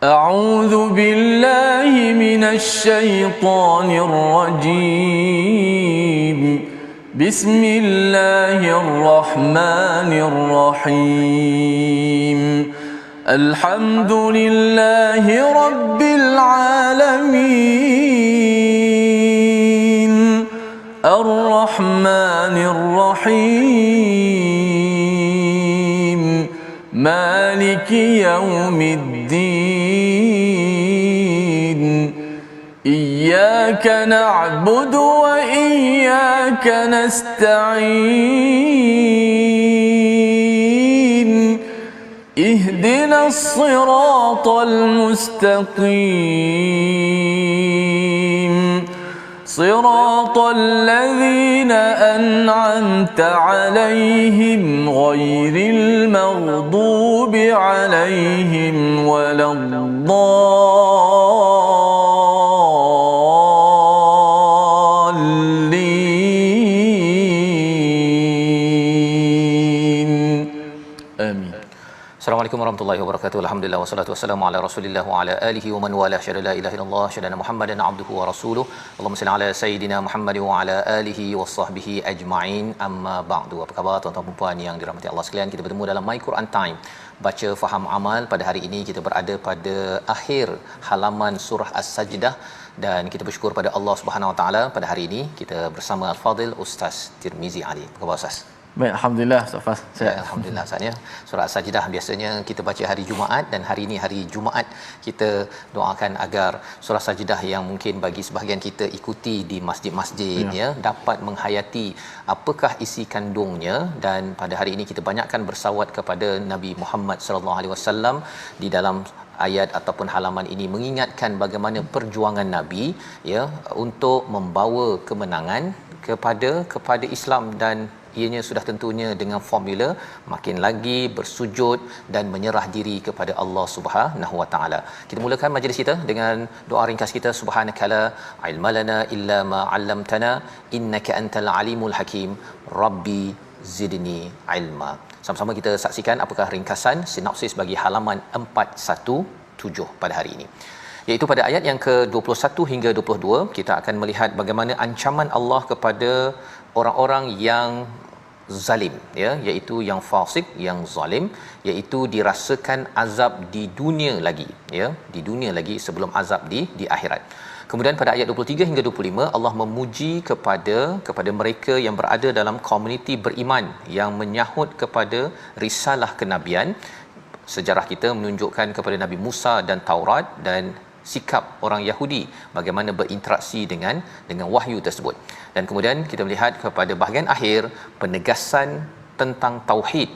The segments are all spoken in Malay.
أعوذ بالله من الشيطان الرجيم. بسم الله الرحمن الرحيم. الحمد لله رب العالمين الرحمن الرحيم مالك يوم الدين إياك نعبد وإياك نستعين اهدنا الصراط المستقيم صراط الذين أنعمت عليهم غير المغضوب عليهم ولا الضالين آمين. Assalamualaikum warahmatullahi wabarakatuh. Alhamdulillah wassalatu wassalamu ala Rasulillah wa ala alihi wa man wala syada la ilaha illallah syadana Muhammadan abduhu wa rasuluh. Allahumma salli ala sayidina Muhammad wa ala alihi wa sahbihi ajma'in. Amma ba'du. Apa khabar tuan-tuan dan puan yang dirahmati Allah sekalian? Kita bertemu dalam My Quran Time. Baca faham amal. Pada hari ini kita berada pada akhir halaman surah As-Sajdah dan kita bersyukur pada Allah Subhanahu wa taala pada hari ini kita bersama Al-Fadil Ustaz Tirmizi Ali. Apa khabar Ustaz? Baik, alhamdulillah Safas. Ya, alhamdulillah saatnya surah As-Sajdah biasanya kita baca hari Jumaat dan hari ini hari Jumaat kita doakan agar surah Sajdah yang mungkin bagi sebahagian kita ikuti di masjid-masjid ya dapat menghayati apakah isi kandungnya dan pada hari ini kita banyakkan bersawat kepada Nabi Muhammad sallallahu alaihi wasallam di dalam ayat ataupun halaman ini mengingatkan bagaimana perjuangan Nabi ya untuk membawa kemenangan kepada Islam dan ianya sudah tentunya dengan formula makin lagi bersujud dan menyerah diri kepada Allah Subhanahu wa taala. Kita mulakan majlis kita dengan doa ringkas kita, subhanakala ilmalana illa ma 'allamtana innaka antal alimul hakim rabbi zidni ilma. Sama-sama kita saksikan apakah ringkasan sinopsis bagi halaman 417 pada hari ini. Iaitu pada ayat yang ke-21 hingga 22 kita akan melihat bagaimana ancaman Allah kepada orang-orang yang zalim ya, iaitu yang fasik, yang zalim, iaitu dirasakan azab di dunia lagi ya, di dunia lagi sebelum azab di akhirat. Kemudian pada ayat 23 hingga 25 Allah memuji kepada mereka yang berada dalam komuniti beriman yang menyahut kepada risalah kenabian. Sejarah kita menunjukkan kepada Nabi Musa dan Taurat dan sikap orang Yahudi bagaimana berinteraksi dengan wahyu tersebut. Dan kemudian kita melihat kepada bahagian akhir penegasan tentang tauhid,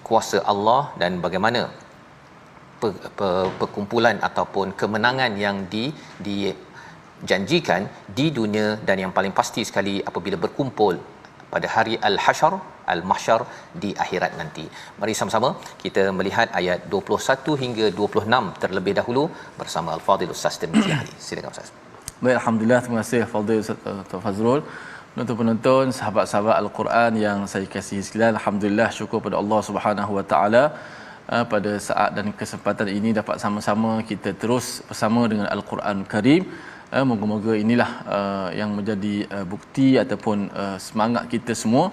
kuasa Allah dan bagaimana perkumpulan ataupun kemenangan yang dijanjikan di dunia dan yang paling pasti sekali apabila berkumpul pada hari Al-Mahsyar di akhirat nanti. Mari sama-sama kita melihat ayat 21 hingga 26 terlebih dahulu bersama Al-Fadil Ustaz Tirmizi Ali. Silakan Ustaz. Baik, alhamdulillah, terima kasih Fadil Ustaz Fazrul. Penonton-penonton, sahabat-sahabat Al-Quran yang saya kasihi sekalian, alhamdulillah syukur pada Allah Subhanahu wa taala pada saat dan kesempatan ini dapat sama-sama kita terus bersama dengan Al-Quran Karim. Moga-moga inilah yang menjadi bukti ataupun semangat kita semua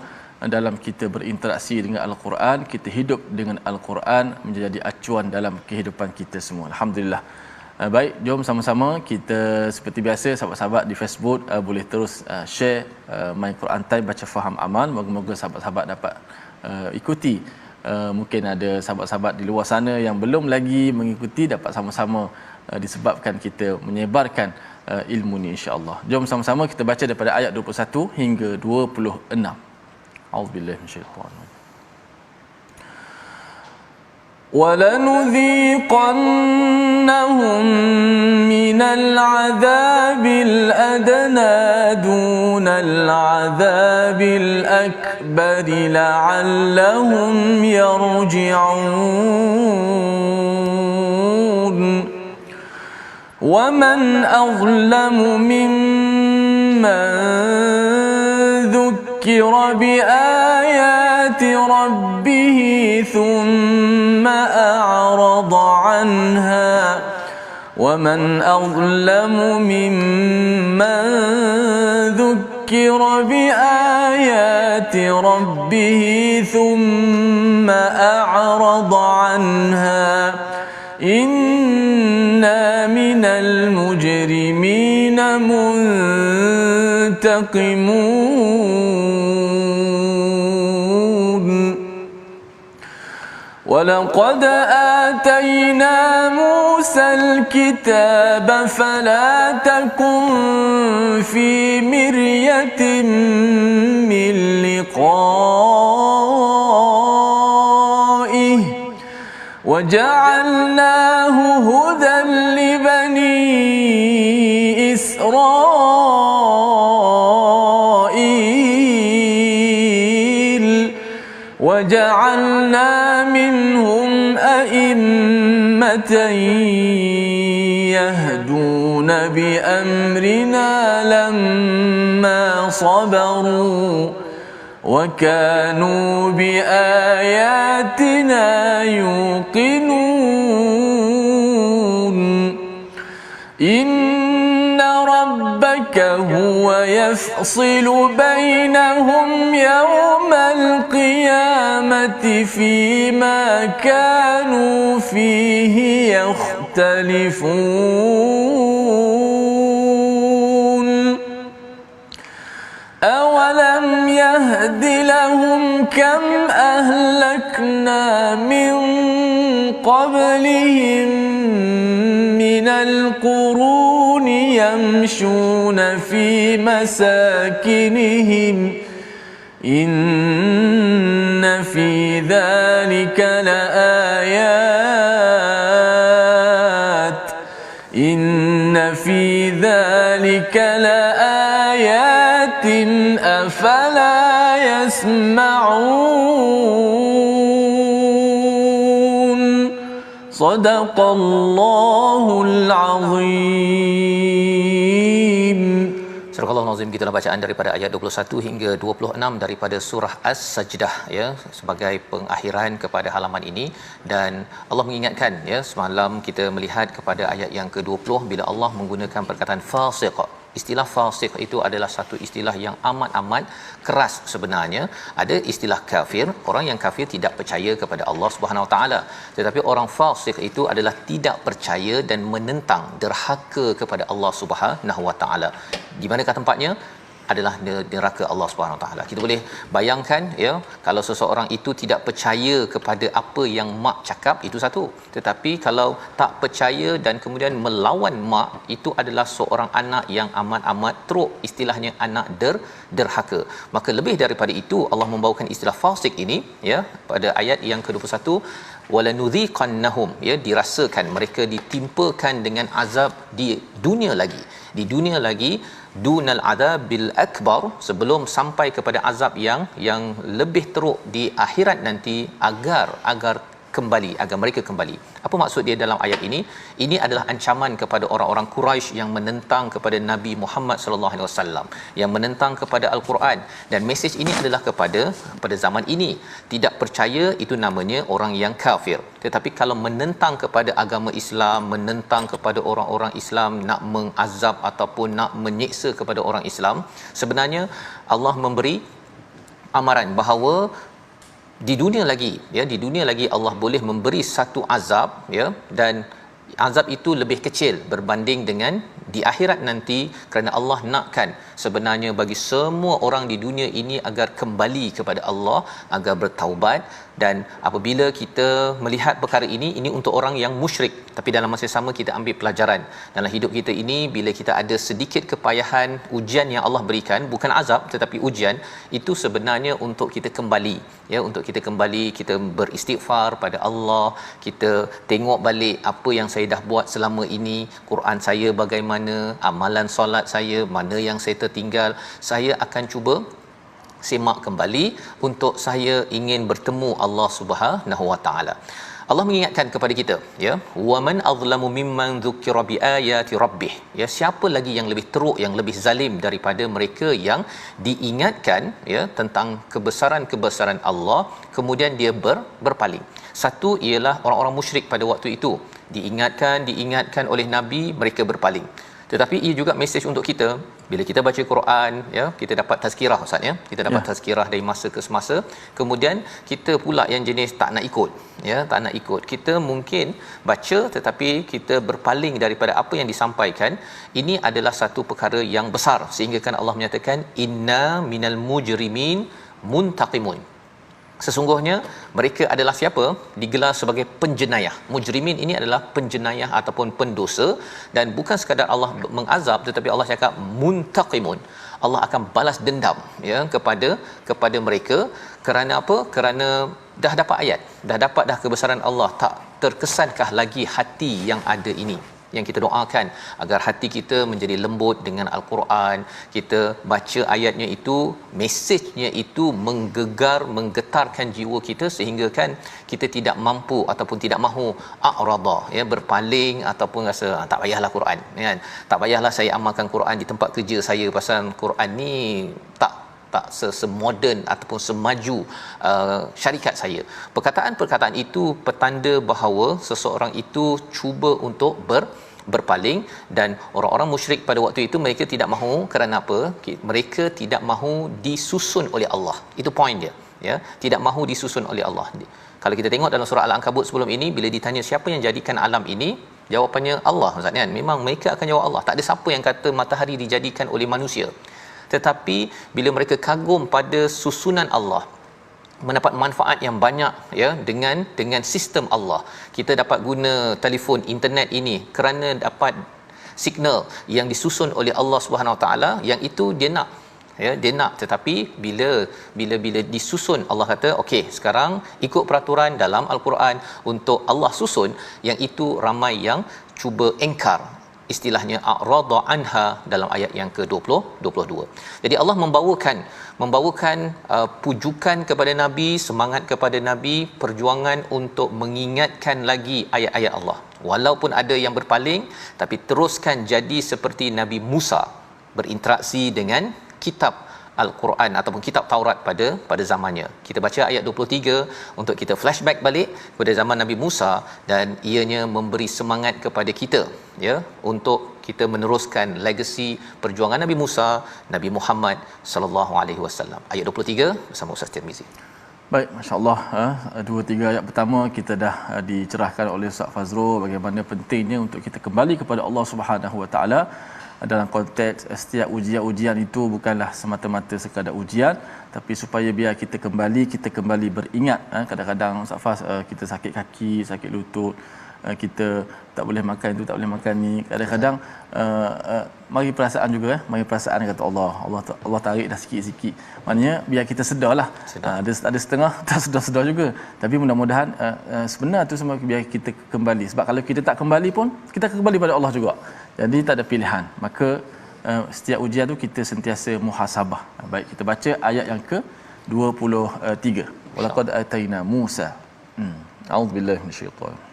dalam kita berinteraksi dengan Al-Quran, kita hidup dengan Al-Quran menjadi acuan dalam kehidupan kita semua. Alhamdulillah. Baik, jom sama-sama kita seperti biasa sahabat-sahabat di Facebook boleh terus share My Quran Time baca faham amal. Moga-moga sahabat-sahabat dapat ikuti. Mungkin ada sahabat-sahabat di luar sana yang belum lagi mengikuti, dapat sama-sama disebabkan kita menyebarkan ilmu ni insya-Allah. Jom sama-sama kita baca daripada ayat 21 hingga 26. A'udzubillahi minasyaitanir rajim. وَلَنُذِيقَنَّهُم مِّنَ الْعَذَابِ الْأَدْنَى دُونَ الْعَذَابِ الْأَكْبَرِ لَعَلَّهُمْ يَرْجِعُونَ وَمَنْ أَظْلَمُ مِمَّنْ ذُكِّرَ بِآيَاتِ رَبِّهِ ثُمَّ أَعْرَضَ عَنْهَا ومن أظلم ممن ذكر بآيات ربه ثم أعرض عنها إنا من المجرمين منتقمون ولقد آتينا موسى الكتاب فلا تكن في مرية من لقائه وجعلناه هدى لبني إسرائيل وجعلنا منهم أئمة يهدون بأمرنا لما صبروا وكانوا بآياتنا يوقنون إن ربك هو يفصل بينهم يوم القيامة فيما كانوا فيه يختلفون أولم يهد لهم كم أهلكنا من قبلهم من القرون يمشون في مساكنهم إن في ذلك لآيات إن في ذلك لآيات أفلا يسمعون صدق الله العظيم. Surah Al-Nazim, gitulah bacaan daripada ayat 21 hingga 26 daripada surah As-Sajdah, ya, sebagai pengakhiran kepada halaman ini. Dan Allah mengingatkan, ya, semalam kita melihat kepada ayat yang ke-20 bila Allah menggunakan perkataan fasiq. Istilah fasiq itu adalah satu istilah yang amat-amat keras sebenarnya. Ada istilah kafir, orang yang kafir tidak percaya kepada Allah Subhanahu Wa Taala. Tetapi orang fasik itu adalah tidak percaya dan menentang, derhaka kepada Allah Subhanahu Wa Taala. Di manakah tempatnya? Adalah neraka Allah Subhanahu Wa Taala. Kita boleh bayangkan, ya, kalau seseorang itu tidak percaya kepada apa yang mak cakap, itu satu. Tetapi kalau tak percaya dan kemudian melawan mak, itu adalah seorang anak yang amat-amat teruk, istilahnya anak derhaka. Maka lebih daripada itu Allah membawakan istilah fasik ini, ya, pada ayat yang ke-21, walanudhiqannahum, ya, dirasakan mereka ditimpakan dengan azab di dunia lagi. Di dunia lagi, dunal adabil akbar, sebelum sampai kepada azab yang lebih teruk di akhirat nanti, agar kembali, agar mereka kembali. Apa maksud dia dalam ayat ini? Ini adalah ancaman kepada orang-orang Quraisy yang menentang kepada Nabi Muhammad sallallahu alaihi wasallam, yang menentang kepada Al-Quran. Dan mesej ini adalah pada zaman ini. Tidak percaya itu namanya orang yang kafir. Tetapi kalau menentang kepada agama Islam, menentang kepada orang-orang Islam, nak mengazab ataupun nak menyiksa kepada orang Islam, sebenarnya Allah memberi amaran bahawa di dunia lagi, ya, di dunia lagi Allah boleh memberi satu azab, ya, dan azab itu lebih kecil berbanding dengan di akhirat nanti, kerana Allah nakkan sebenarnya bagi semua orang di dunia ini agar kembali kepada Allah, agar bertaubat. Dan apabila kita melihat perkara ini untuk orang yang musyrik, tapi dalam masa yang sama kita ambil pelajaran dalam hidup kita ini. Bila kita ada sedikit kepayahan, ujian yang Allah berikan, bukan azab tetapi ujian, itu sebenarnya untuk kita kembali, ya, untuk kita kembali, kita beristighfar pada Allah, kita tengok balik apa yang saya dah buat selama ini, Quran saya bagaimana, amalan solat saya mana yang saya tertinggal, saya akan cuba semak kembali untuk saya ingin bertemu Allah Subhanahu Wa Taala. Allah mengingatkan kepada kita, ya, waman azlamu mimman dzukira biayati rabbih, ya, siapa lagi yang lebih teruk, yang lebih zalim daripada mereka yang diingatkan, ya, tentang kebesaran-kebesaran Allah, kemudian dia berpaling. Satu ialah orang-orang musyrik pada waktu itu, diingatkan oleh nabi, mereka berpaling. Tetapi ia juga mesej untuk kita. Bila kita baca Quran, ya, kita dapat tazkirah, Ustaz, ya, kita dapat tazkirah dari masa ke semasa. Kemudian kita pula yang jenis tak nak ikut, ya, tak nak ikut. Kita mungkin baca tetapi kita berpaling daripada apa yang disampaikan. Ini adalah satu perkara yang besar, sehingga kan Allah menyatakan inna minal mujrimin muntaqimun. Sesungguhnya mereka adalah siapa? Digelar sebagai penjenayah. Mujrimin ini adalah penjenayah ataupun pendosa, dan bukan sekadar Allah mengazab, tetapi Allah cakap muntaqimun. Allah akan balas dendam, ya, kepada mereka. Kerana apa? Kerana dah dapat ayat, dah kebesaran Allah. Tak terkesankah lagi hati yang ada ini? Yang kita doakan agar hati kita menjadi lembut dengan Al-Quran. Kita baca ayatnya itu, mesejnya itu menggetarkan jiwa kita, sehingga kan kita tidak mampu ataupun tidak mahu a'rada, ya, berpaling ataupun rasa tak payahlah Quran, kan, tak payahlah saya amalkan Quran di tempat kerja saya, pasal Quran ni tak semoden ataupun semaju syarikat saya. Perkataan-perkataan itu petanda bahawa seseorang itu cuba untuk berpaling. Dan orang-orang musyrik pada waktu itu, mereka tidak mahu. Kerana apa? Mereka tidak mahu disusun oleh Allah. Itu point dia, ya, tidak mahu disusun oleh Allah. Kalau kita tengok dalam surah Al-Ankabut sebelum ini, bila ditanya siapa yang jadikan alam ini, jawapannya Allah, Ustaz, kan? Memang mereka akan jawab Allah. Tak ada siapa yang kata matahari dijadikan oleh manusia. Tetapi bila mereka kagum pada susunan Allah, mendapat manfaat yang banyak, ya, dengan sistem Allah. Kita dapat guna telefon, internet ini kerana dapat signal yang disusun oleh Allah Subhanahu Wa Taala, yang itu dia nak, ya, dia nak. Tetapi bila disusun, Allah kata okey, sekarang ikut peraturan dalam Al-Quran untuk Allah susun, yang itu ramai yang cuba engkar, istilahnya a'rada anha dalam ayat yang ke-22. Jadi Allah membawakan pujukan kepada Nabi, semangat kepada Nabi, perjuangan untuk mengingatkan lagi ayat-ayat Allah. Walaupun ada yang berpaling, tapi teruskan jadi seperti Nabi Musa, berinteraksi dengan kitab Al-Quran ataupun kitab Taurat pada zamannya. Kita baca ayat 23 untuk kita flashback balik kepada zaman Nabi Musa, dan ianya memberi semangat kepada kita, ya, untuk kita meneruskan legasi perjuangan Nabi Musa, Nabi Muhammad sallallahu alaihi wasallam. Ayat 23 bersama Ustaz Tirmizi. Baik, masya-Allah, 2-3 ayat pertama kita dah dicerahkan oleh Ustaz Fazrul bagaimana pentingnya untuk kita kembali kepada Allah Subhanahu Wa Taala. Dalam konteks setiap ujian itu bukanlah semata-mata sekadar ujian, tapi supaya biar kita kembali beringat. Kadang-kadang Ustaz Faz, kita sakit kaki, sakit lutut, kita tak boleh makan itu, tak boleh makan ni. Kadang-kadang mari perasaan juga, mari perasaan kata Allah tarik dah sikit-sikit. Maknanya biar kita sedarlah. Ada setengah tak sedar juga. Tapi mudah-mudahan sebenar tu semua biar kita kembali. Sebab kalau kita tak kembali pun, kita akan kembali pada Allah juga. Jadi tak ada pilihan. Maka setiap ujian tu kita sentiasa muhasabah. Baik, kita baca ayat yang ke-23. Walaqad ataina Musa. A'udzubillahi minasyaitan.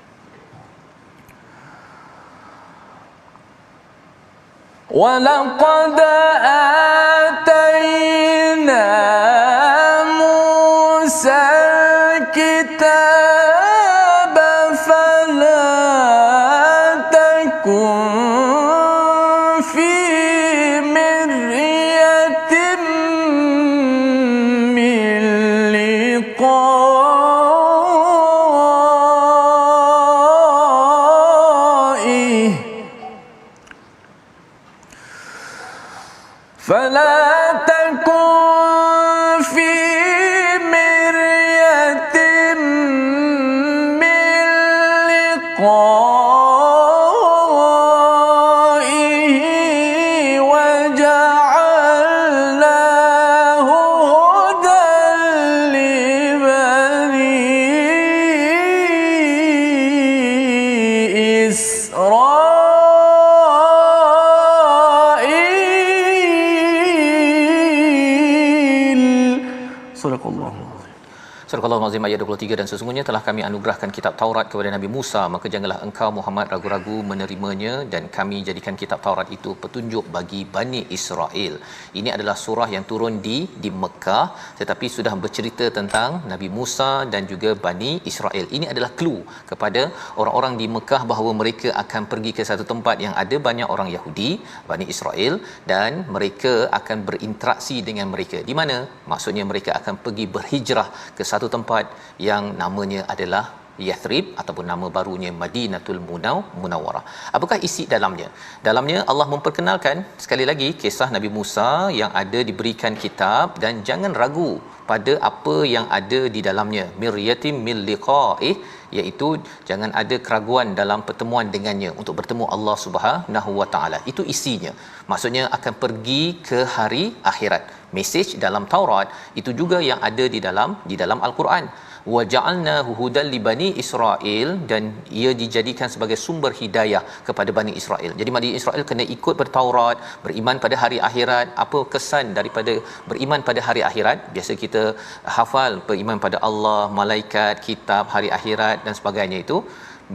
وَلَقَدْ آتَيْنَا مُوسَى الْكِتَابَ فَلَا تَكُنْ فِي مِرْيَةٍ مِّن لِقَائِهِ فلا تكن في مرية من لقائه وجعلناه هدى لبني إسرائيل. Surah Al-Azim ayat 23, dan sesungguhnya telah kami anugerahkan kitab Taurat kepada Nabi Musa, maka janganlah engkau Muhammad ragu-ragu menerimanya, dan kami jadikan kitab Taurat itu petunjuk bagi Bani Israel. Ini adalah surah yang turun di Mekah, tetapi sudah bercerita tentang Nabi Musa dan juga Bani Israel. Ini adalah clue kepada orang-orang di Mekah bahawa mereka akan pergi ke satu tempat yang ada banyak orang Yahudi, Bani Israel, dan mereka akan berinteraksi dengan mereka. Di mana? Maksudnya mereka akan pergi berhijrah ke satu tempat yang namanya adalah Yathrib, ataupun nama barunya Madinatul Munawwarah. Apakah isi dalamnya? Dalamnya Allah memperkenalkan sekali lagi kisah Nabi Musa yang ada diberikan kitab, dan jangan ragu pada apa yang ada di dalamnya. Miryatim mil liqa'ih, iaitu jangan ada keraguan dalam pertemuan dengannya untuk bertemu Allah Subhanahu Wa Taala. Itu isinya. Maksudnya akan pergi ke hari akhirat. Mesej dalam Taurat itu juga yang ada di dalam Al-Quran. Wa ja'alnahu hudan li bani Israel, dan ia dijadikan sebagai sumber hidayah kepada Bani Israel. Jadi Bani Israel kena ikut bertaurat, beriman pada hari akhirat. Apa kesan daripada beriman pada hari akhirat? Biasa kita hafal beriman pada Allah, malaikat, kitab, hari akhirat dan sebagainya. Itu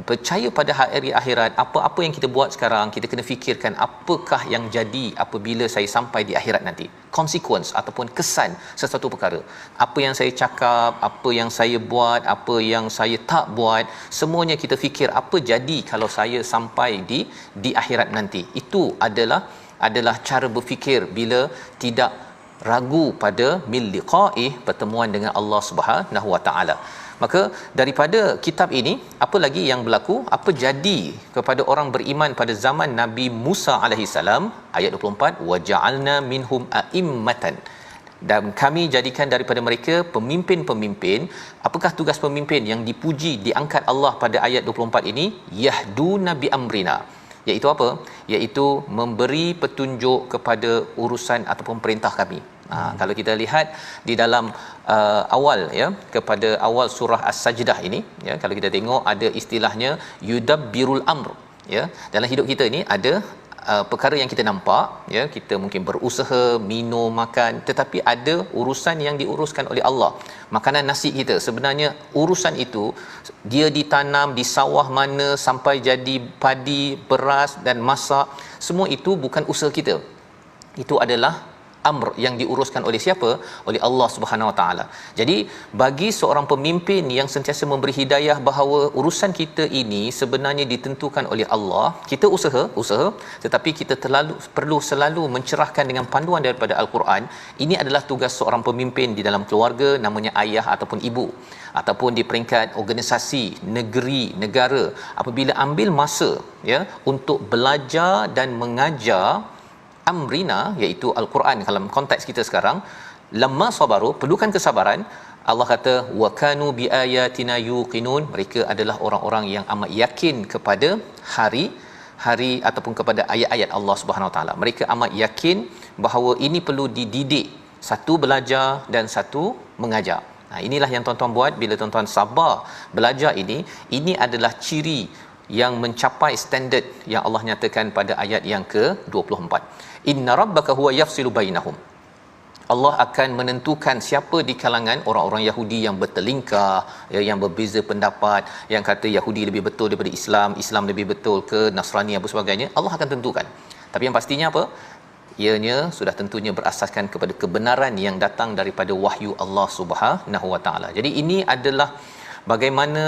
percaya pada hari akhirat. Apa-apa yang kita buat sekarang, kita kena fikirkan apakah yang jadi apabila saya sampai di akhirat nanti. Consequence ataupun kesan sesuatu perkara. Apa yang saya cakap, apa yang saya buat, apa yang saya tak buat, semuanya kita fikir apa jadi kalau saya sampai di akhirat nanti. Itu adalah cara berfikir bila tidak ragu pada mil liqa'ih, pertemuan dengan Allah Subhanahu Wa Taala. Maka daripada kitab ini, apa lagi yang berlaku? Apa jadi kepada orang beriman pada zaman Nabi Musa alaihi salam? Ayat 24, wa ja'alna minhum a'immatan, dan kami jadikan daripada mereka pemimpin-pemimpin. Apakah tugas pemimpin yang dipuji, diangkat Allah pada ayat 24 ini? Yahduna bi amrina, iaitu apa? Iaitu memberi petunjuk kepada urusan ataupun perintah kami. Kalau kita lihat di dalam awal, ya, kepada awal surah As-Sajdah ini, ya, kalau kita tengok ada istilahnya yudabbirul amr, ya. Dalam hidup kita ini ada perkara yang kita nampak, ya, kita mungkin berusaha minum, makan, tetapi ada urusan yang diuruskan oleh Allah. Makanan nasi kita, sebenarnya urusan itu dia ditanam di sawah mana sampai jadi padi, beras dan masak, semua itu bukan usaha kita. Itu adalah amr yang diuruskan oleh siapa? Oleh Allah Subhanahu Wa Taala. Jadi bagi seorang pemimpin yang sentiasa memberi hidayah bahawa urusan kita ini sebenarnya ditentukan oleh Allah, kita usaha, tetapi kita perlu selalu mencerahkan dengan panduan daripada Al-Quran. Ini adalah tugas seorang pemimpin di dalam keluarga, namanya ayah ataupun ibu, ataupun di peringkat organisasi, negeri, negara, apabila ambil masa, ya, untuk belajar dan mengajar amrina, iaitu Al-Quran dalam konteks kita sekarang, lamma sabaru, perlukan kesabaran. Allah kata wa kanu biayatina yuqinun, mereka adalah orang-orang yang amat yakin kepada hari ataupun kepada ayat-ayat Allah Subhanahu Wa Taala. Mereka amat yakin bahawa ini perlu dididik, satu belajar dan satu mengajar. Inilah yang tuan-tuan buat bila tuan-tuan sabar belajar ini adalah ciri yang mencapai standard yang Allah nyatakan pada ayat yang ke-24. Inna rabbaka huwa yafsilu bainahum. Allah akan menentukan siapa di kalangan orang-orang Yahudi yang bertelingkah, ya, yang berbeza pendapat, yang kata Yahudi lebih betul daripada Islam, Islam lebih betul ke Nasrani apa sebagainya. Allah akan tentukan. Tapi yang pastinya apa? Ianya sudah tentunya berasaskan kepada kebenaran yang datang daripada wahyu Allah Subhanahu Wa Taala. Jadi ini adalah bagaimana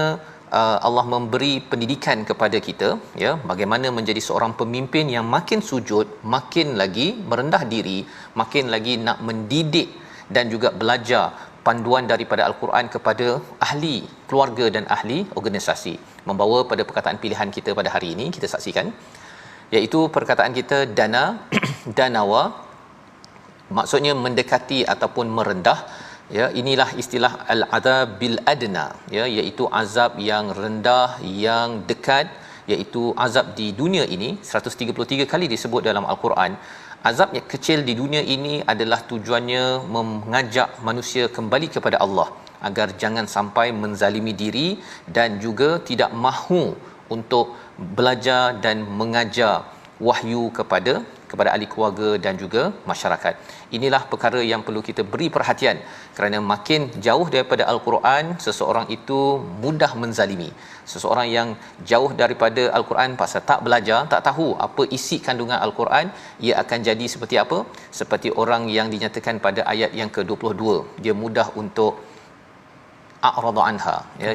Allah memberi pendidikan kepada kita, ya, bagaimana menjadi seorang pemimpin yang makin sujud, makin lagi merendah diri, makin lagi nak mendidik dan juga belajar panduan daripada Al-Quran kepada ahli keluarga dan ahli organisasi. Membawa pada perkataan pilihan kita pada hari ini, kita saksikan, iaitu perkataan kita danawa, maksudnya mendekati ataupun merendah. Ya, inilah istilah al-adab bil adna, ya, iaitu azab yang rendah, yang dekat, iaitu azab di dunia ini 133 kali disebut dalam Al-Quran. Azab yang kecil di dunia ini adalah tujuannya mengajak manusia kembali kepada Allah agar jangan sampai menzalimi diri dan juga tidak mahu untuk belajar dan mengajar wahyu kepada ahli keluarga dan juga masyarakat. Inilah perkara yang perlu kita beri perhatian, kerana makin jauh daripada al-Quran, seseorang itu mudah menzalimi. Seseorang yang jauh daripada al-Quran pasal tak belajar, tak tahu apa isi kandungan al-Quran, ia akan jadi seperti apa? Seperti orang yang dinyatakan pada ayat yang ke-22, dia mudah untuk a'rada anha, ya,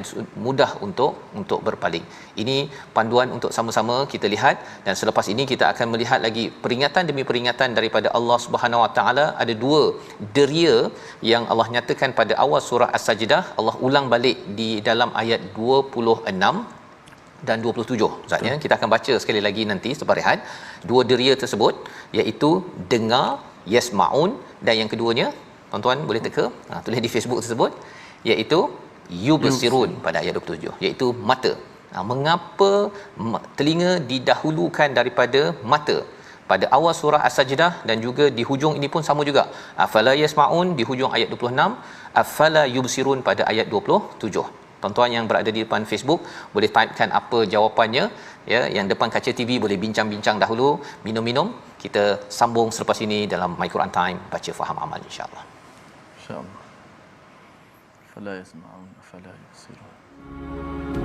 mudah untuk berpaling. Ini panduan untuk sama-sama kita lihat, dan selepas ini kita akan melihat lagi peringatan demi peringatan daripada Allah Subhanahu Wa Taala. Ada dua deria yang Allah nyatakan pada awal surah As-Sajdah, Allah ulang balik di dalam ayat 26 dan 27. Ustaz, ya, kita akan baca sekali lagi nanti selepas rehat. Dua deria tersebut iaitu dengar, yasmaun, dan yang keduanya tuan-tuan boleh teka, tulis di Facebook tersebut, iaitu yubsirun pada ayat 27, iaitu mata. Mengapa telinga didahulukan daripada mata? Pada awal surah As-Sajdah dan juga di hujung ini pun sama juga. Afala yasmaun di hujung ayat 26, afala yubsirun pada ayat 27. Tuan-tuan yang berada di depan Facebook boleh typekan apa jawapannya, ya. Yang depan kaca TV boleh bincang-bincang dahulu, minum-minum. Kita sambung selepas ini dalam My Quran Time, baca faham amal, insya-Allah. Insya-Allah. فلا يسمعون فلا يبصرون.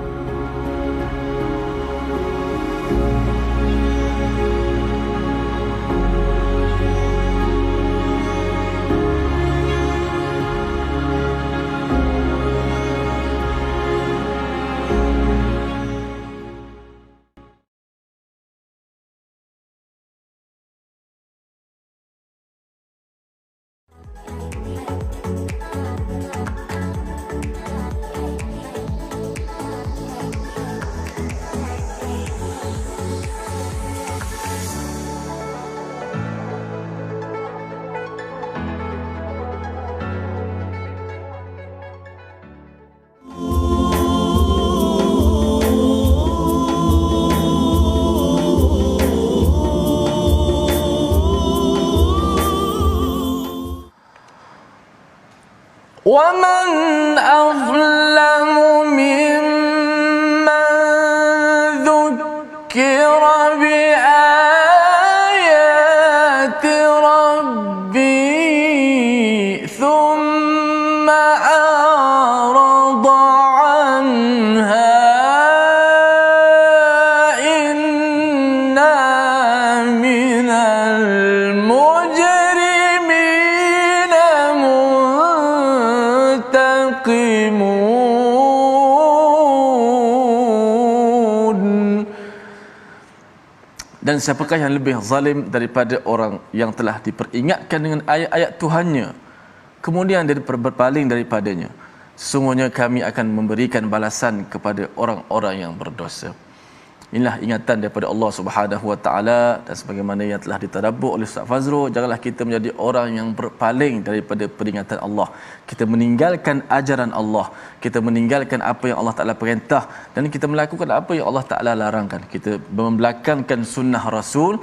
ومن أظلم ممن ذكر بآيات ربه ثم أعرض عنها إنا من المجرمين Dan siapakah yang lebih zalim daripada orang yang telah diperingatkan dengan ayat-ayat Tuhannya, kemudian dia berpaling daripadanya? Sesungguhnya kami akan memberikan balasan kepada orang-orang yang berdosa. Inilah ingatan daripada Allah Subhanahu Wa Taala, dan sebagaimana yang telah ditadabbur oleh Ustaz Fazrul, janganlah kita menjadi orang yang berpaling daripada peringatan Allah. Kita meninggalkan ajaran Allah, kita meninggalkan apa yang Allah Taala perintah, dan kita melakukan apa yang Allah Taala larangkan. Kita membelakangkan sunnah Rasul,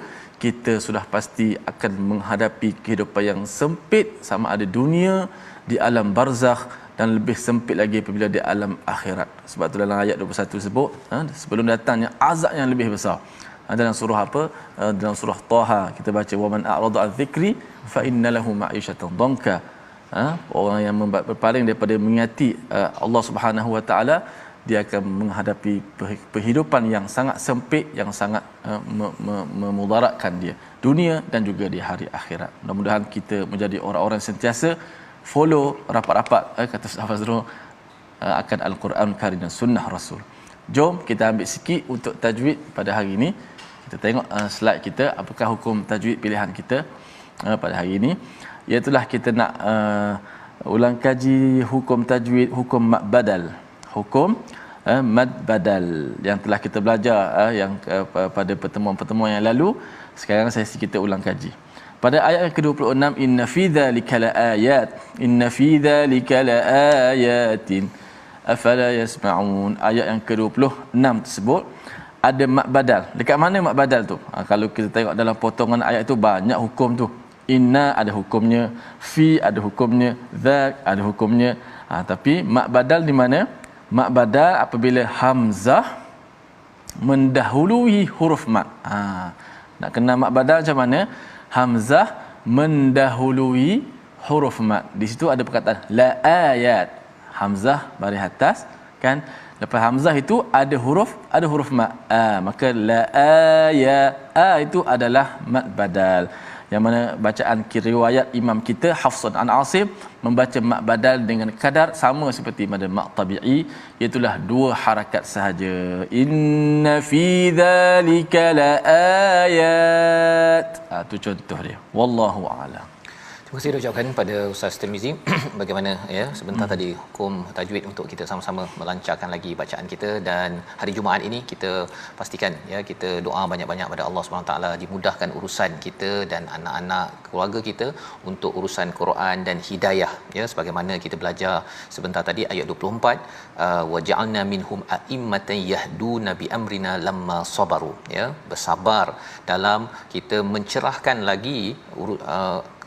kita sudah pasti akan menghadapi kehidupan yang sempit, sama ada dunia, di alam barzakh, dan lebih sempit lagi apabila di alam akhirat. Sebab tu dalam ayat 21 sebut, sebelum datangnya azab yang lebih besar. Dalam surah apa? Dalam surah Taha kita baca, wa man a'rada an dhikri fa inna lahu ma'isyatan dhanka. Orang yang berpaling daripada mengingati Allah Subhanahu Wa Taala, dia akan menghadapi kehidupan yang sangat sempit, yang sangat memudaratkan dia dunia dan juga di hari akhirat. Mudah-mudahan kita menjadi orang-orang sentiasa follow rapat-rapat, kata Ustaz Fazrul, akan Al-Quran Karim dan Sunnah Rasul. Jom kita ambil sikit untuk tajwid pada hari ini. Kita tengok slide kita, apakah hukum tajwid pilihan kita pada hari ini. Iaitulah kita nak ulang kaji hukum tajwid, hukum mad badal. Hukum mad badal yang telah kita belajar yang pada pertemuan-pertemuan yang lalu. Sekarang sesi kita ulang kaji. Pada ayat yang ke-26, inna fi dzalika laayat, inna fi dzalika laayatin afala yasma'un. Ayat yang ke-26 tersebut ada mak badal. Dekat mana mak badal tu? Kalau kita tengok dalam potongan ayat tu banyak hukum tu. Inna ada hukumnya, fi ada hukumnya, dzak ada hukumnya. Tapi mak badal di mana? Mak badal apabila hamzah mendahului huruf mat. Nak kenal mat badal macam mana? Hamzah mendahului huruf mat. Di situ ada perkataan la ayat. Hamzah baris atas kan. Lepas hamzah itu ada huruf mat. Maka la ayat. Itu adalah mat badal. Yang mana bacaan riwayat imam kita Hafs an Asim membaca mat badal dengan kadar sama seperti pada mat tabi'i, iaitu 2 harakat sahaja. Inna fi dzalika laayat. Itu contoh dia. Wallahu a'lam. Terima kasih ucapkan pada Ustaz Tirmizi bagaimana ya sebentar tadi hukum tajwid untuk kita sama-sama melancarkan lagi bacaan kita, dan hari Jumaat ini kita pastikan ya kita doa banyak-banyak pada Allah Subhanahu taala dimudahkan urusan kita dan anak-anak keluarga kita untuk urusan Quran dan hidayah ya, sebagaimana kita belajar sebentar tadi ayat 24 wa ja'alna minhum a'immatan yahduna bi amrina lamma sabaru ya, bersabar dalam kita mencerahkan lagi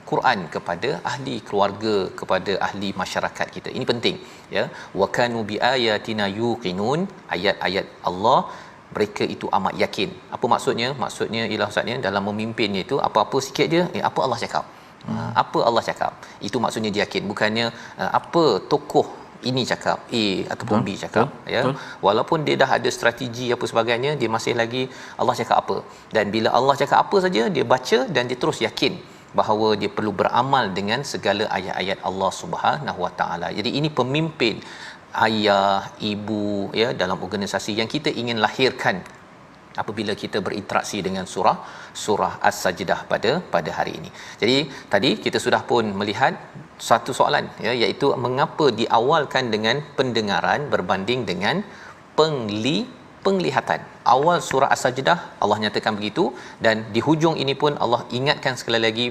Quran kepada ahli keluarga, kepada ahli masyarakat kita. Ini penting ya. Wa kanu bi ayatina yuqinun, ayat-ayat Allah mereka itu amat yakin. Apa maksudnya? Maksudnya ialah ustaznya dalam memimpinnya itu apa-apa sikit dia apa Allah cakap. Apa Allah cakap. Itu maksudnya dia yakin, bukannya apa tokoh ini cakap A ataupun B cakap ya. Walaupun dia dah ada strategi apa sebagainya, dia masih lagi Allah cakap apa. Dan bila Allah cakap apa saja dia baca dan dia terus yakin bahawa dia perlu beramal dengan segala ayat-ayat Allah Subhanahu Wa Taala. Jadi ini pemimpin, ayah, ibu ya dalam organisasi yang kita ingin lahirkan apabila kita berinteraksi dengan surah As-Sajdah pada hari ini. Jadi tadi kita sudah pun melihat satu soalan ya, iaitu mengapa diawalkan dengan pendengaran berbanding dengan penglihatan. Awal surah As-Sajdah Allah nyatakan begitu, dan di hujung ini pun Allah ingatkan sekali lagi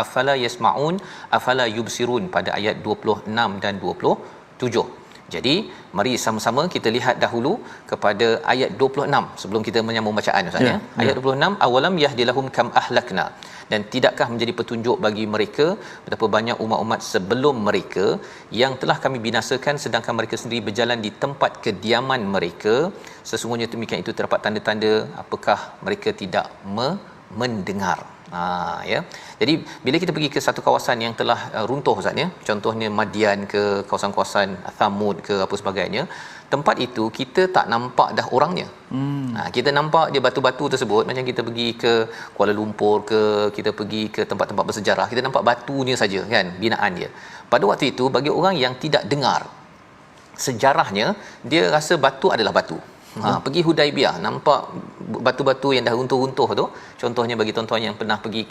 afala yasmaun afala yubsirun pada ayat 26 dan 27. Jadi mari sama-sama kita lihat dahulu kepada ayat 26 sebelum kita menyambung bacaan ustaz ya. Ayat 26, awalam yahdilahum kam ahlakna, dan tidakkah menjadi petunjuk bagi mereka betapa banyak umat-umat sebelum mereka yang telah kami binasakan sedangkan mereka sendiri berjalan di tempat kediaman mereka, sesungguhnya demikian itu terdapat tanda-tanda apakah mereka tidak mendengar. Ya. Jadi bila kita pergi ke satu kawasan yang telah runtuh ustaz ya, contohnya Madian ke kawasan-kawasan Thamud ke apa sebagainya, tempat itu kita tak nampak dah orangnya. Kita nampak dia batu-batu tersebut, macam kita pergi ke Kuala Lumpur ke, kita pergi ke tempat-tempat bersejarah, kita nampak batunya saja kan, binaan dia. Pada waktu itu bagi orang yang tidak dengar sejarahnya, dia rasa batu adalah batu. Pergi Hudaibiyah nampak batu-batu yang dah runtuh-runtuh tu, contohnya bagi tuan-tuan yang pernah pergi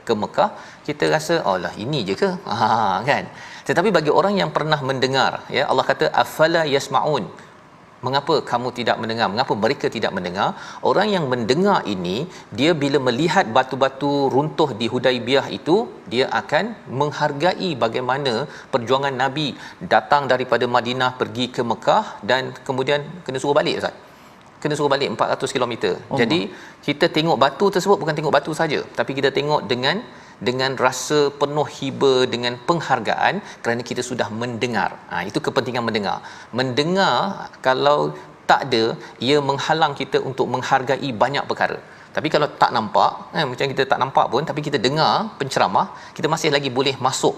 ke Mekah, kita rasa oh lah ini je ke kan. Tetapi bagi orang yang pernah mendengar ya, Allah kata afala yasmaun, mengapa kamu tidak mendengar, mengapa mereka tidak mendengar. Orang yang mendengar ini, dia bila melihat batu-batu runtuh di Hudaibiyah itu, dia akan menghargai bagaimana perjuangan Nabi datang daripada Madinah pergi ke Mekah dan kemudian kena suruh balik ustaz, kena suruh balik 400 km. Jadi kita tengok batu tersebut bukan tengok batu saja, tapi kita tengok dengan rasa penuh hiba, dengan penghargaan kerana kita sudah mendengar. Itu kepentingan mendengar kalau tak ada, ia menghalang kita untuk menghargai banyak perkara. Tapi kalau tak nampak macam kita tak nampak pun, tapi kita dengar penceramah, kita masih lagi boleh masuk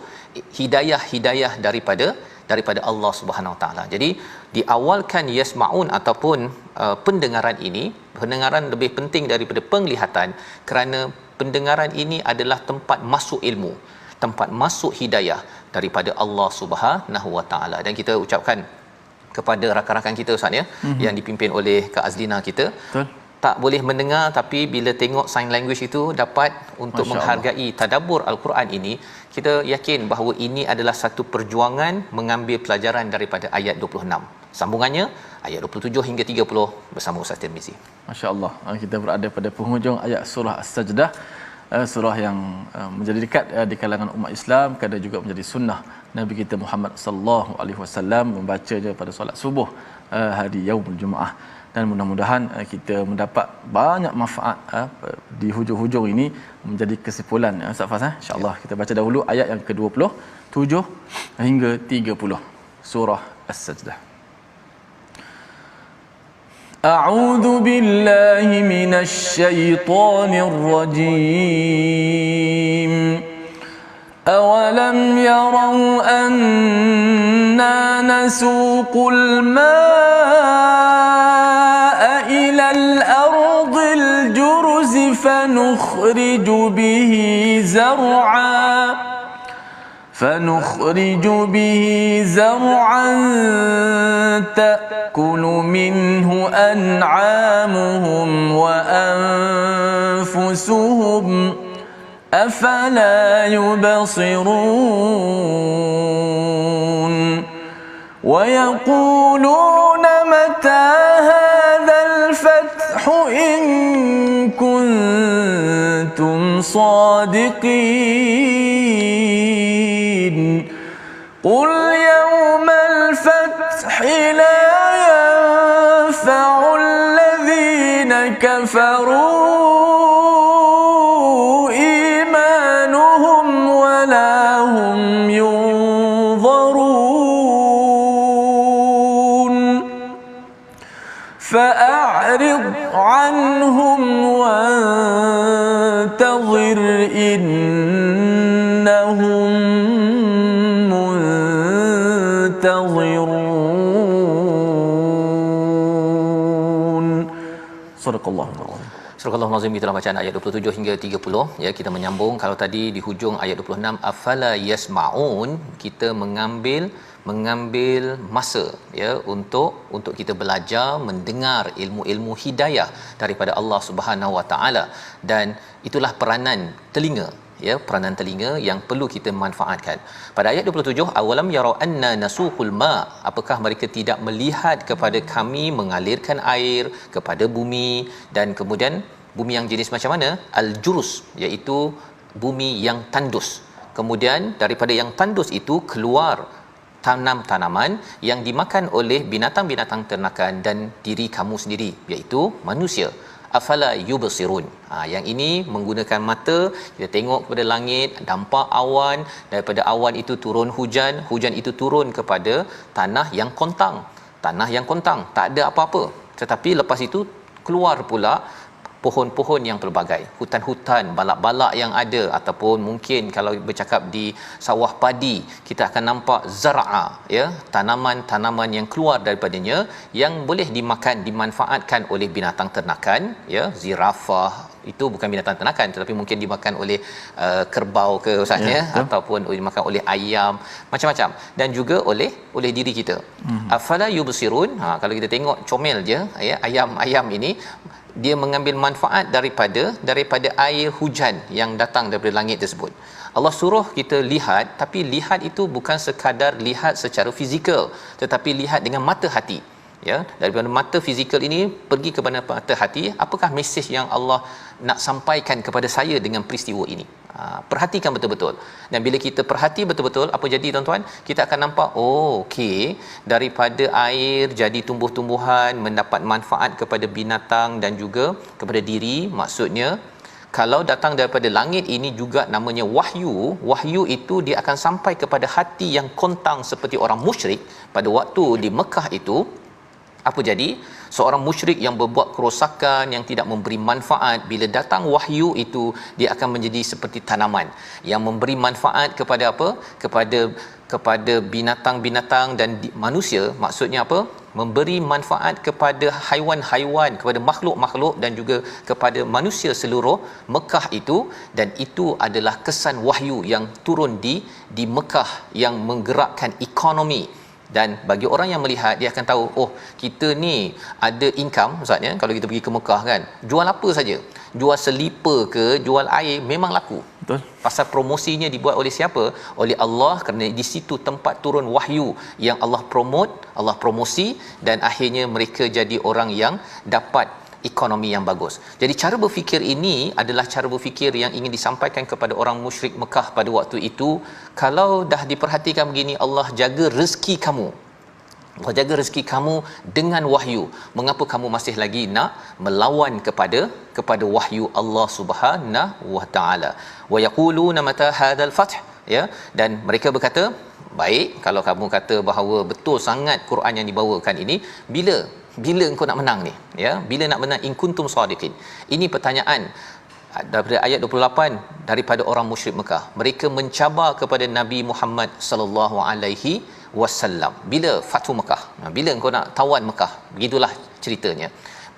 hidayah daripada Allah Subhanahu Wa Taala. Jadi diawalkan yasmaun ataupun pendengaran ini, pendengaran lebih penting daripada penglihatan, kerana pendengaran ini adalah tempat masuk ilmu, tempat masuk hidayah daripada Allah Subhanahu Wa Taala. Dan kita ucapkan kepada rakan-rakan kita ustaz ya, yang dipimpin oleh Kak Azlina kita, betul, tak boleh mendengar tapi bila tengok sign language itu dapat untuk menghargai tadabbur al-Quran ini. Kita yakin bahawa ini adalah satu perjuangan mengambil pelajaran daripada ayat 26. Sambungannya ayat 27 hingga 30 bersama Ustaz Tirmizi. Masya-Allah. Kita berada pada penghujung ayat surah As-Sajdah, surah yang menjadi dekat di kalangan umat Islam, kadang juga menjadi sunnah Nabi kita Muhammad sallallahu alaihi wasallam membacanya pada solat subuh hari Yaumul Jumaah. Dan mudah-mudahan kita mendapat banyak manfaat di hujung-hujung ini menjadi kesimpulan Ustaz Faz. Insya-Allah kita baca dahulu ayat yang ke-27 hingga 30 surah As-Sajdah. أعوذ بالله من الشيطان الرجيم أولم يروا أنا نسوق الماء إلى الأرض الجرز فنخرج به زرعا تأكل منه أنعامهم وأنفسهم أفلا يبصرون ويقولون متى هذا الفتح إن كنتم صادقين قل يوم الفتح لا ينفع الذين كفروا إيمانهم ولا هم ينظرون فأعرض عنهم وانتظر إنهم منتظرون صدق الله العظيم. Surah Al-Nazim kita bacaan ayat 27 hingga 30 ya, kita menyambung. Kalau tadi di hujung ayat 26 afala yasmaun, kita mengambil masa ya untuk kita belajar mendengar ilmu-ilmu hidayah daripada Allah Subhanahu Wa Taala, dan itulah peranan telinga ya, peranan telinga yang perlu kita manfaatkan. Pada ayat 27, awalam yarau anna nasuqul ma, apakah mereka tidak melihat kepada kami mengalirkan air kepada bumi, dan kemudian bumi yang jenis macam mana? Al-jurus, iaitu bumi yang tandus. Kemudian daripada yang tandus itu keluar tanam-tanaman yang dimakan oleh binatang-binatang ternakan dan diri kamu sendiri, iaitu manusia. Afala yubsirun. Yang ini menggunakan mata, kita tengok kepada langit, nampak awan, daripada awan itu turun hujan, hujan itu turun kepada tanah yang kontang. Tanah yang kontang, tak ada apa-apa. Tetapi lepas itu keluar pula pohon-pohon yang pelbagai, hutan-hutan, balak-balak yang ada, ataupun mungkin kalau bercakap di sawah padi, kita akan nampak zar'a ya, tanaman-tanaman yang keluar daripadanya yang boleh dimakan, dimanfaatkan oleh binatang ternakan ya, zirafah itu bukan binatang ternakan tetapi mungkin dimakan oleh kerbau ke usahanya ataupun dimakan oleh ayam, macam-macam, dan juga oleh diri kita. Afala yubsirun, kalau kita tengok comel je ya, ayam ini dia mengambil manfaat daripada air hujan yang datang daripada langit tersebut. Allah suruh kita lihat, tapi lihat itu bukan sekadar lihat secara fizikal, tetapi lihat dengan mata hati ya. Daripada mata fizikal ini pergi kepada mata hati, apakah mesej yang Allah nak sampaikan kepada saya dengan peristiwa ini. Perhatikan betul-betul, dan bila kita perhati betul-betul, apa jadi tuan-tuan? Kita akan nampak, okey, daripada air jadi tumbuh-tumbuhan, mendapat manfaat kepada binatang dan juga kepada diri. Maksudnya kalau datang daripada langit ini juga namanya wahyu itu dia akan sampai kepada hati yang kontang seperti orang musyrik pada waktu di Mekah itu. Apa jadi? Seorang musyrik yang berbuat kerosakan, yang tidak memberi manfaat, bila datang wahyu itu dia akan menjadi seperti tanaman yang memberi manfaat kepada apa? Kepada binatang-binatang dan manusia. Maksudnya apa? Memberi manfaat kepada haiwan-haiwan, kepada makhluk-makhluk dan juga kepada manusia seluruh Mekah itu. Dan itu adalah kesan wahyu yang turun di Mekah yang menggerakkan ekonomi. Dan bagi orang yang melihat, dia akan tahu, oh, kita ni ada income. Maksudnya kalau kita pergi ke Mekah kan, jual apa saja, jual selipar ke, jual air, memang laku. Betul. Pasal promosinya dibuat oleh siapa? Oleh Allah, kerana di situ tempat turun wahyu yang Allah promote, Allah promosi, dan akhirnya mereka jadi orang yang dapat ekonomi yang bagus. Jadi cara berfikir ini adalah cara berfikir yang ingin disampaikan kepada orang musyrik Mekah pada waktu itu. Kalau dah diperhatikan begini, Allah jaga rezeki kamu, Allah jaga rezeki kamu dengan wahyu, mengapa kamu masih lagi nak melawan kepada wahyu Allah Subhanahu wa taala? Wa yaquluna mata hadzal fath, ya, dan mereka berkata, baik, kalau kamu kata bahawa betul sangat Quran yang dibawakan ini, bila bila engkau nak menang ni, ya, bila nak menang, in kuntum shadiqin. Ini pertanyaan daripada ayat 28 daripada orang musyrik Mekah. Mereka mencabar kepada Nabi Muhammad sallallahu alaihi wasallam, bila Fathu Mekah, bila engkau nak tawan Mekah, begitulah ceritanya.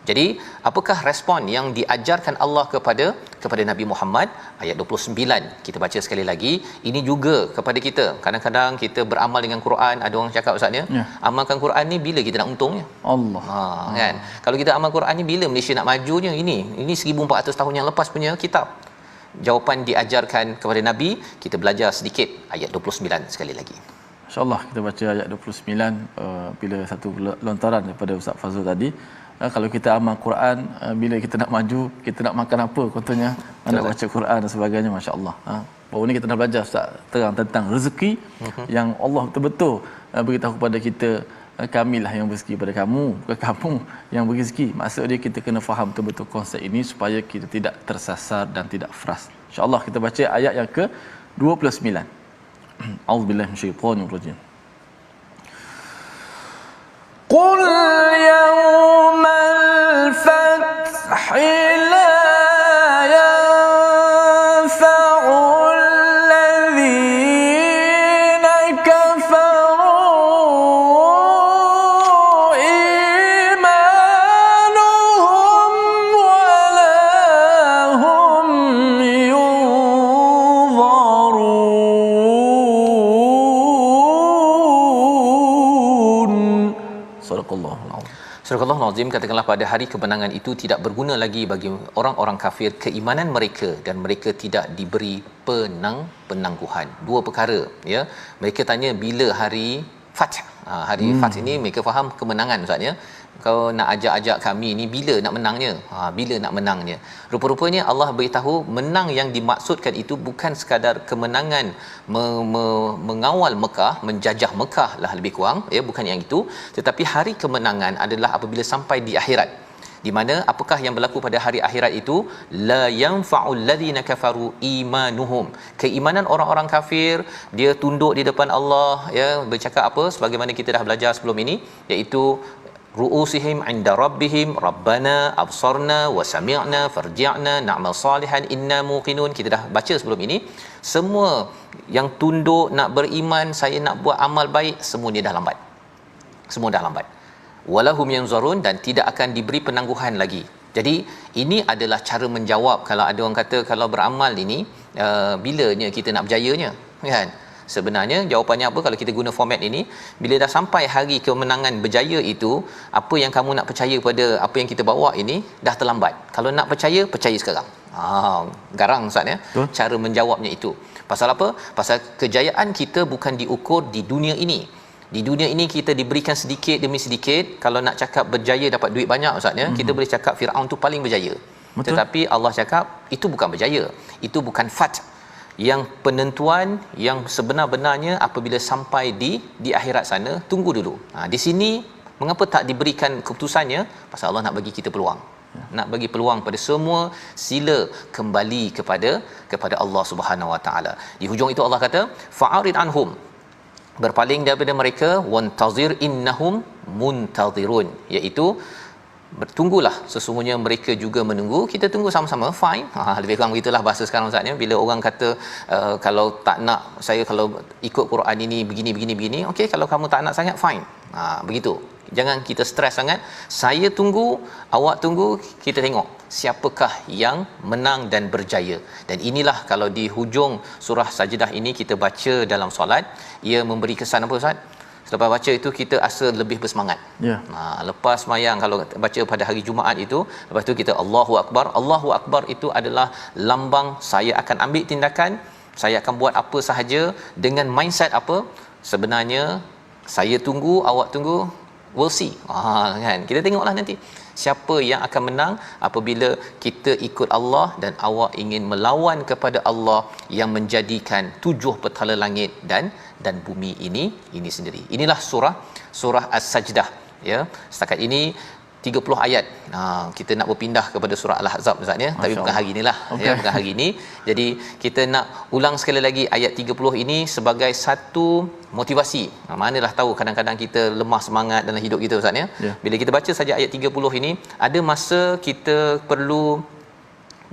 Jadi apakah respon yang diajarkan Allah kepada Nabi Muhammad? Ayat 29 kita baca sekali lagi. Ini juga kepada kita. Kadang-kadang kita beramal dengan Quran, ada orang cakap ustaz ya, amalkan Quran ni bila kita nak untungnya? Allah. Kan? Kalau kita amal Quran ni bila Malaysia nak majunya? Ini 1400 tahun yang lepas punya kitab. Jawapan diajarkan kepada Nabi, kita belajar sedikit ayat 29 sekali lagi. InsyaAllah kita baca ayat 29 bila satu lontaran daripada Ustaz Fazrul tadi. Kalau kita amal Quran, bila kita nak maju, kita nak makan apa contohnya, nak baca Quran dan sebagainya, masya-Allah. Baru ni kita dah belajar Ustaz terang tentang rezeki yang Allah betul-betul beritahu kepada kita, kamilah yang berzeki pada kamu, bukan kamu yang berzeki. Maksud dia kita kena faham betul-betul konsep ini supaya kita tidak tersasar dan tidak frust. Insya-Allah kita baca ayat yang ke-29. A'udzubillahi minasyaitonir rajim. قل يوم الفتح لا ينفع الذين كفروا إيمانهم ولا هم ينظرون. صدق الله العظيم. Surah Al-Azim, katakanlah pada hari kemenangan itu tidak berguna lagi bagi orang-orang kafir keimanan mereka, dan mereka tidak diberi penangguhan. Dua perkara, ya. Mereka tanya bila hari Fath. Hari Fath ini mereka faham kemenangan ustaz ya. Kau nak ajak-ajak kami ni bila nak menangnya? Bila nak menangnya? Rupa-rupanya Allah beritahu menang yang dimaksudkan itu bukan sekadar kemenangan mengawal Mekah, menjajah Mekah lah lebih kurang, ya, bukan yang itu, tetapi hari kemenangan adalah apabila sampai di akhirat. Di mana apakah yang berlaku pada hari akhirat itu? La yanfa'ul ladzina kafaru imanuhum. Keimanan orang-orang kafir, dia tunduk di depan Allah, ya, bercakap apa sebagaimana kita dah belajar sebelum ini, iaitu ru'usihim 'inda rabbihim rabbana absarna wa sami'na farji'na na'mal salihan inna muqinun. Kita dah baca sebelum ini. Semua yang tunduk nak beriman, saya nak buat amal baik, semua ni dah lambat. Semua dah lambat. Walahum yanzurun, dan tidak akan diberi penangguhan lagi. Jadi ini adalah cara menjawab kalau ada orang kata kalau beramal ini bilanya kita nak berjayanya, kan? Sebenarnya jawapannya apa kalau kita guna format ini? Bila dah sampai hari kemenangan berjaya itu, apa yang kamu nak percaya pada apa yang kita bawa ini dah terlambat. Kalau nak percaya, percaya sekarang. Garang ustaz ya. Cara menjawabnya itu. Pasal apa? Pasal kejayaan kita bukan diukur di dunia ini. Di dunia ini kita diberikan sedikit demi sedikit. Kalau nak cakap berjaya dapat duit banyak ustaz ya, kita boleh cakap Firaun tu paling berjaya. Betul. Tetapi Allah cakap itu bukan berjaya. Itu bukan fath. Yang penentuan yang sebenar-benarnya apabila sampai di akhirat sana, tunggu dulu. Di sini mengapa tak diberikan keputusannya? Pasal Allah nak bagi kita peluang. Nak bagi peluang pada semua, sila kembali kepada Allah Subhanahu Wa Taala. Di hujung itu Allah kata fa'arid anhum, berpaling daripada mereka, wantazir innahum muntazirun, iaitu bertunggulah, sesungguhnya mereka juga menunggu. Kita tunggu sama-sama, fine. Lebih kurang begitulah bahasa sekarang ustaz ya. Bila orang kata kalau tak nak, saya kalau ikut Quran ini begini, okey, kalau kamu tak nak sangat, fine. Begitu. Jangan kita stres sangat. Saya tunggu, awak tunggu, kita tengok siapakah yang menang dan berjaya. Dan inilah kalau di hujung surah Sajdah ini kita baca dalam solat, ia memberi kesan apa ustaz? Selepas baca itu kita rasa lebih bersemangat. Lepas sembahyang kalau baca pada hari Jumaat itu, lepas tu kita Allahu Akbar. Allahu Akbar itu adalah lambang saya akan ambil tindakan, saya akan buat apa sahaja dengan mindset apa? Sebenarnya saya tunggu, awak tunggu, we'll see. Kan? Kita tengoklah nanti siapa yang akan menang apabila kita ikut Allah dan awak ingin melawan kepada Allah yang menjadikan 7 petala langit dan bumi ini sendiri. Inilah surah As-Sajdah, ya. Setakat ini 30 ayat. Kita nak berpindah kepada surah Al-Ahzab Ustaz ya, tapi bukan hari inilah ya, bukan hari ini. Jadi kita nak ulang sekali lagi ayat 30 ini sebagai satu motivasi. Manalah tahu kadang-kadang kita lemah semangat dalam hidup kita Ustaz ya. Bila kita baca saja ayat 30 ini, ada masa kita perlu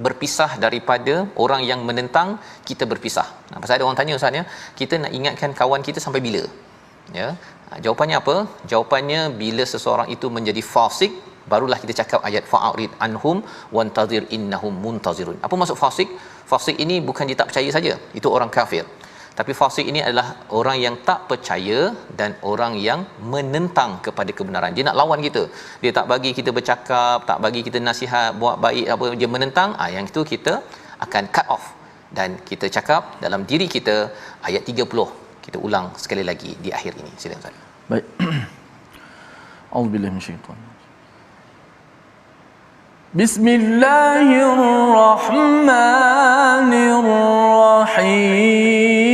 berpisah daripada orang yang menentang kita berpisah. Pasal ada orang tanya Ustaz ya, kita nak ingatkan kawan kita sampai bila? Ya. Jawapannya apa? Jawapannya bila seseorang itu menjadi fasik, barulah kita cakap ayat fa'arid anhum wantazir innahum muntazirun. Apa maksud fasik? Fasik ini bukan dia tak percaya saja, itu orang kafir. Tapi fasik ini adalah orang yang tak percaya dan orang yang menentang kepada kebenaran. Dia nak lawan kita. Dia tak bagi kita bercakap, tak bagi kita nasihat buat baik, apa dia menentang, yang itu kita akan cut off. Dan kita cakap dalam diri kita ayat 30. Kita ulang sekali lagi di akhir ini. Silakan Ustaz. Baik. A'udzubillahi minasyaitan. Bismillahirrahmanirrahim.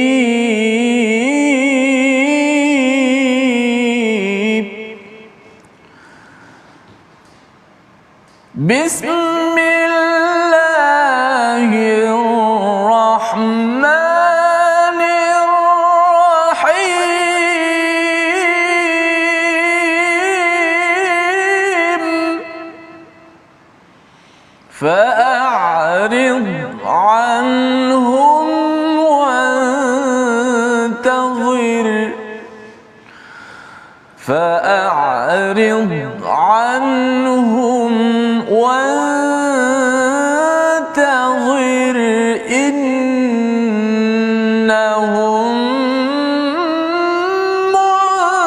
فأعرض عنهم وانتظر إنهم منتظرون.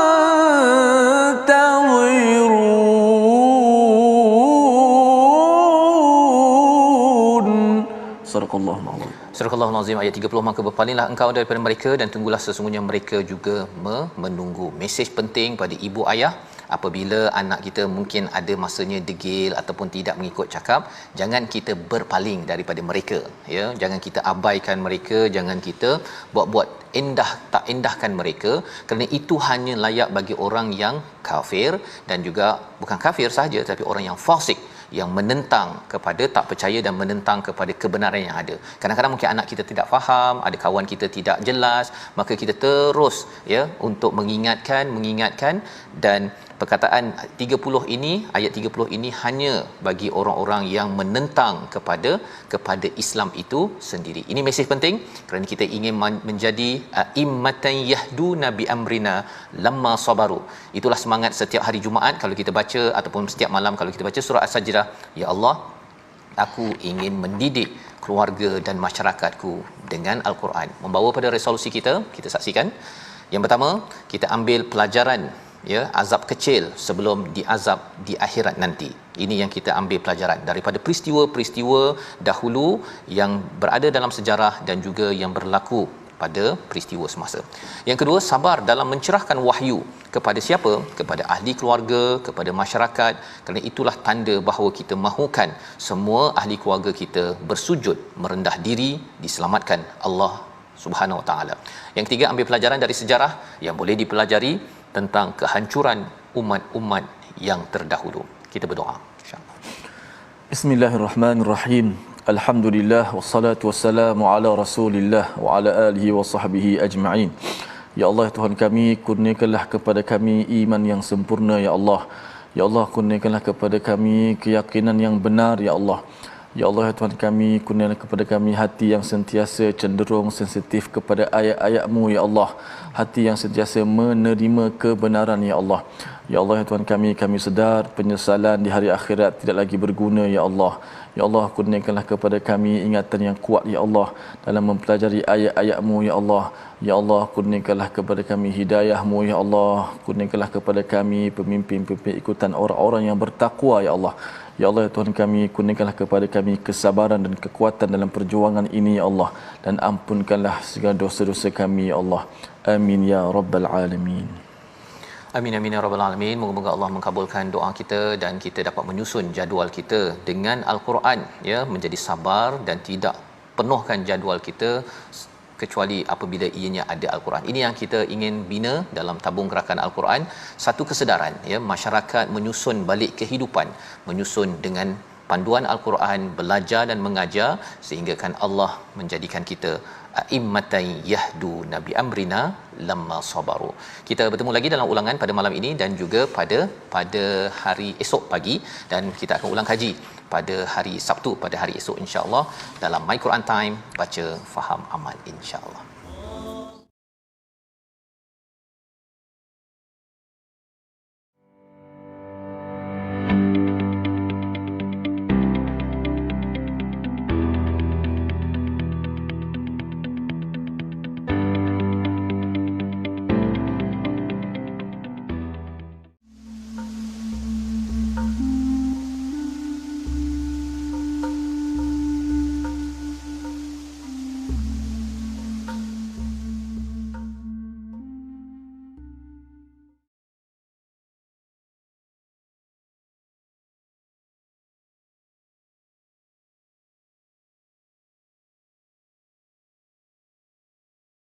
صدق الله العظيم. Surah Al-Azim ayat 30, maka berpalinglah engkau daripada mereka dan tunggulah sesungguhnya mereka juga menunggu. Mesej penting pada ibu ayah, apabila anak kita mungkin ada masanya degil ataupun tidak mengikut cakap, jangan kita berpaling daripada mereka ya, jangan kita abaikan mereka, jangan kita buat-buat tak endahkan mereka, kerana itu hanya layak bagi orang yang kafir, dan juga bukan kafir sahaja tapi orang yang fasik, yang menentang kepada, tak percaya dan menentang kepada kebenaran yang ada. Kadang-kadang mungkin anak kita tidak faham, ada kawan kita tidak jelas, maka kita terus ya untuk mengingatkan, dan perkataan 30 ini, ayat 30 ini hanya bagi orang-orang yang menentang kepada Islam itu sendiri. Ini mesej penting kerana kita ingin menjadi immatan yahduna bi amrina lamma sabaru. Itulah semangat setiap hari Jumaat kalau kita baca, ataupun setiap malam kalau kita baca surah As-Sajdah. Ya Allah, aku ingin mendidik keluarga dan masyarakatku dengan Al-Quran. Membawa pada resolusi kita saksikan. Yang pertama, kita ambil pelajaran ya, azab kecil sebelum diazab di akhirat nanti. Ini yang kita ambil pelajaran daripada peristiwa-peristiwa dahulu yang berada dalam sejarah dan juga yang berlaku pada peristiwa semasa. Yang kedua, sabar dalam mencerahkan wahyu kepada siapa? Kepada ahli keluarga, kepada masyarakat, kerana itulah tanda bahawa kita mahukan semua ahli keluarga kita bersujud, merendah diri, diselamatkan Allah Subhanahu Wa Taala. Yang ketiga, ambil pelajaran dari sejarah yang boleh dipelajari tentang kehancuran umat-umat yang terdahulu. Kita berdoa insya-Allah. Bismillahirrahmanirrahim. Alhamdulillah wassalatu wassalamu ala Rasulillah wa ala alihi wa sahbihi ajma'in. Ya Allah Tuhan kami, kurniakanlah kepada kami iman yang sempurna ya Allah. Ya Allah, kurniakanlah kepada kami keyakinan yang benar ya Allah. Ya Allah Tuhan kami, kurniakanlah kepada kami hati yang sentiasa cenderung sensitif kepada ayat-ayat-Mu ya Allah. Hati yang sentiasa menerima kebenaran ya Allah. Ya Allah Tuhan kami sedar penyesalan di hari akhirat tidak lagi berguna ya Allah. Ya Allah, kurniakanlah kepada kami ingatan yang kuat ya Allah dalam mempelajari ayat-ayat-Mu ya Allah. Ya Allah, kurniakanlah kepada kami hidayah-Mu ya Allah. Kurniakanlah kepada kami pemimpin-pemimpin ikutan orang-orang yang bertakwa ya Allah. Ya Allah Tuhan kami, kurniakanlah kepada kami kesabaran dan kekuatan dalam perjuangan ini ya Allah, dan ampunkanlah segala dosa-dosa kami ya Allah. Amin ya rabbal alamin. Amin amin ya rabbal alamin. Moga-moga Allah mengabulkan doa kita dan kita dapat menyusun jadual kita dengan Al-Quran ya, menjadi sabar dan tidak penuhkan jadual kita kecuali apabila ianya ada al-Quran. Ini yang kita ingin bina dalam tabung gerakan al-Quran, satu kesedaran ya, masyarakat menyusun balik kehidupan, menyusun dengan panduan al-Quran, belajar dan mengajar, sehingga kan Allah menjadikan kita a'immatan yahdu nabi amrina lamma sabaru. Kita bertemu lagi dalam ulangan pada malam ini dan juga pada hari esok pagi, dan kita akan ulang kaji pada hari Sabtu pada hari esok insya-Allah dalam My Quran Time, baca faham amal insya-Allah.